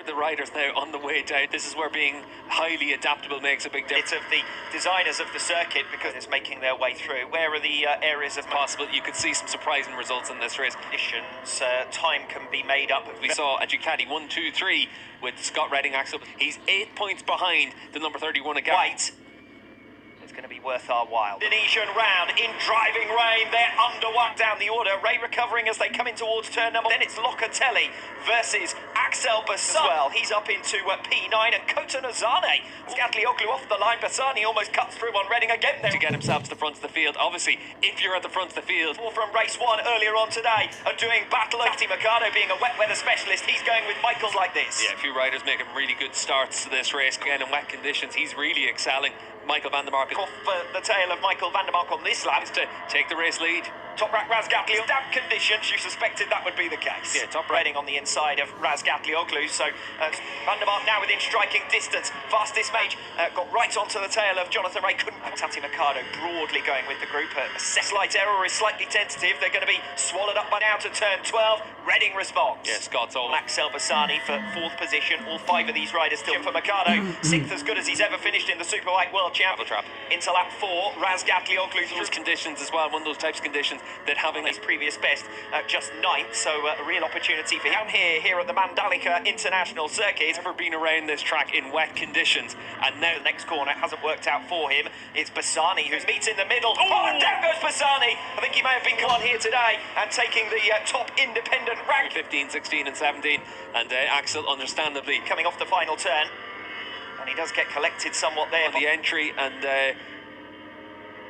The riders now on the way down. This is where being highly adaptable makes a big difference. It's of the designers of the circuit because it's making their way through. Where are the areas of Possible you could see some surprising results in this race. conditions? Time can be made up. We saw a Ducati 1, 2, 3 with Scott Redding Axel. He's 8 points behind the number 31 again. White. It's going to be worth our while. Indonesian round in driving rain. They're underway down the order. Ray recovering as they come in towards turn number. Then it's Locatelli versus Axel Bassani. Well, he's up into P9 and Kota Nozane. Scaglioglu off the line. Bassani almost cuts through on Redding again there. To get himself to the front of the field. Obviously, if you're at the front of the field. From race 1 earlier on today are doing battle. Matty Mercado being a wet weather specialist. He's going with Michaels like this. Yeah, a few riders making really good starts to this race. Again, in wet conditions, he's really excelling. Michael van der Mark is off the tail of Michael van der Mark on this lap to take the race lead. Toprak Razgatlioglu, damp conditions, you suspected that would be the case. Yeah, top riding on the inside of Razgatlioglu, so van der Mark now within striking distance. Fastest mage got right onto the tail of Jonathan Ray. Couldn't. Tati Mercado broadly going with the group. A slight error is slightly tentative. They're going to be swallowed up by now to turn 12. Redding response. Yeah, Scott's all. Axel Bassani for 4th position. All 5 of these riders still for Mercado. 6th as good as he's ever finished in the Superbike World Champ. Into lap 4, Razgatlioglu through those conditions as well. One of those types of conditions that having his previous best just 9th, so a real opportunity for him here at the Mandalika International Circuit. Never been around this track in wet conditions, and now the next corner hasn't worked out for him. It's Bassani who's meets in the middle. Oh, and down goes Bassani. I think he may have been on here today and taking the top independent rank. 15, 16 and 17, and Axel understandably coming off the final turn, and he does get collected somewhat there. On the entry and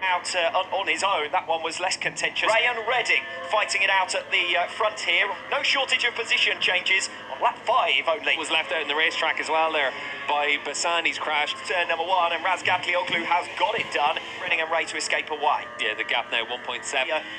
out on his own. That one was less contentious. Ray and Redding fighting it out at the front here. No shortage of position changes on lap 5 only. Was left out in the racetrack as well there by Bassani's crash. Turn number 1, and Razgatlioglu has got it done. Redding and Ray to escape away. Yeah, the gap now 1.7.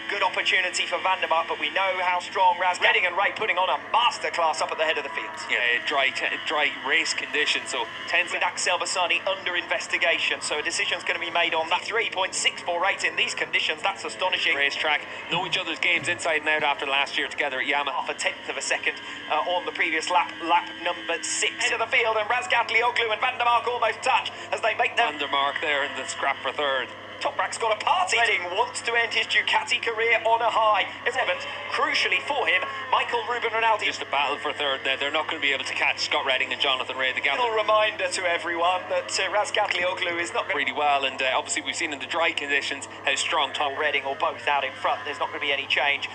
Good opportunity for Van der Mark, but we know how strong Redding and Ray putting on a masterclass up at the head of the field. Yeah, dry race conditions, so tense. With Axel Bassani under investigation, so a decision's going to be made on that. 3.648 in these conditions. That's astonishing. Racetrack know each other's games inside and out after last year together at Yamaha. Half a tenth of a second on the previous lap number 6. Into the field, and Razgatlioglu and Van der Mark almost touch as they make them. Van der Mark there in the scrap for 3rd. Toprak's got a party. Redding wants to end his Ducati career on a high. Evans, crucially for him, Michael Ruben Rinaldi. Just a battle for 3rd there. They're not going to be able to catch Scott Redding and Jonathan Ray. The little reminder to everyone that Razgatlioglu is not really well, and obviously we've seen in the dry conditions how strong Tom Redding or both out in front. There's not going to be any change.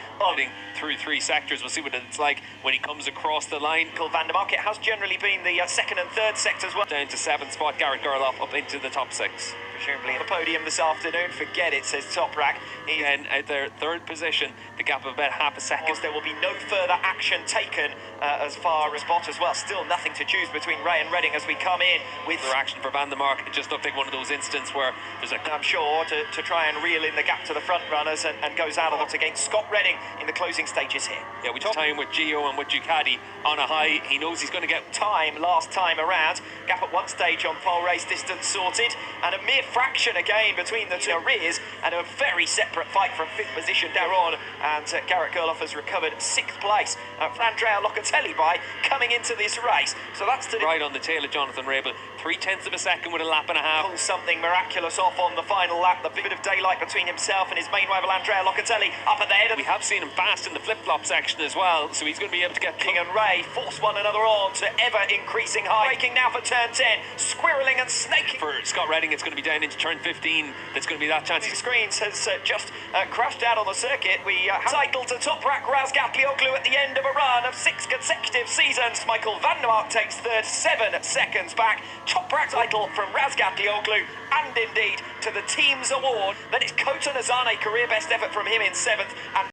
Through 3 sectors. We'll see what it's like when he comes across the line. Van der Mark, it has generally been the 2nd and 3rd sectors. Down to 7th spot. Garrett Gerloff up into the top 6. Presumably on the podium this afternoon. Forget it, says Toprak. Again, out there, 3rd position, the gap of about half a second. There will be no further action taken as far as spot as well. Still nothing to choose between Ray and Redding as we come in with action for Van der Mark. It just looked like one of those instances where there's a... I'm sure to try and reel in the gap to the front runners and goes out of it against Scott Redding in the closing stages here. Yeah, we talked time with Gio and with Ducati on a high. He knows he's going to get time last time around. Gap at one stage on pole race distance sorted, and a mere fraction again between the two rears, and a very separate fight from 5th position down on. And Garrett Gerloff has recovered 6th place. Andrea Locatelli coming into this race. So that's right on the tail of Jonathan Ray, but 0.3 of a second with a lap and a half. Pulls something miraculous off on the final lap. The bit of daylight between himself and his main rival Andrea Locatelli up at the head. We have seen him fast in the flip-flop section as well, so he's going to be able to get... King and Ray force one another on to ever-increasing high. Braking now for turn 10, squirreling and snaking. For Scott Redding, it's going to be down into turn 15. That's going to be that chance. The screens has just crashed out on the circuit. We title to Toprak Razgatlioglu at the end of a run of 6 consecutive seasons. Michael van der Mark takes 3rd, 7 seconds back. Toprak title from Razgatlioglu, and indeed to the team's award. Then it's Kota Nozane, career best effort from him in 7th. And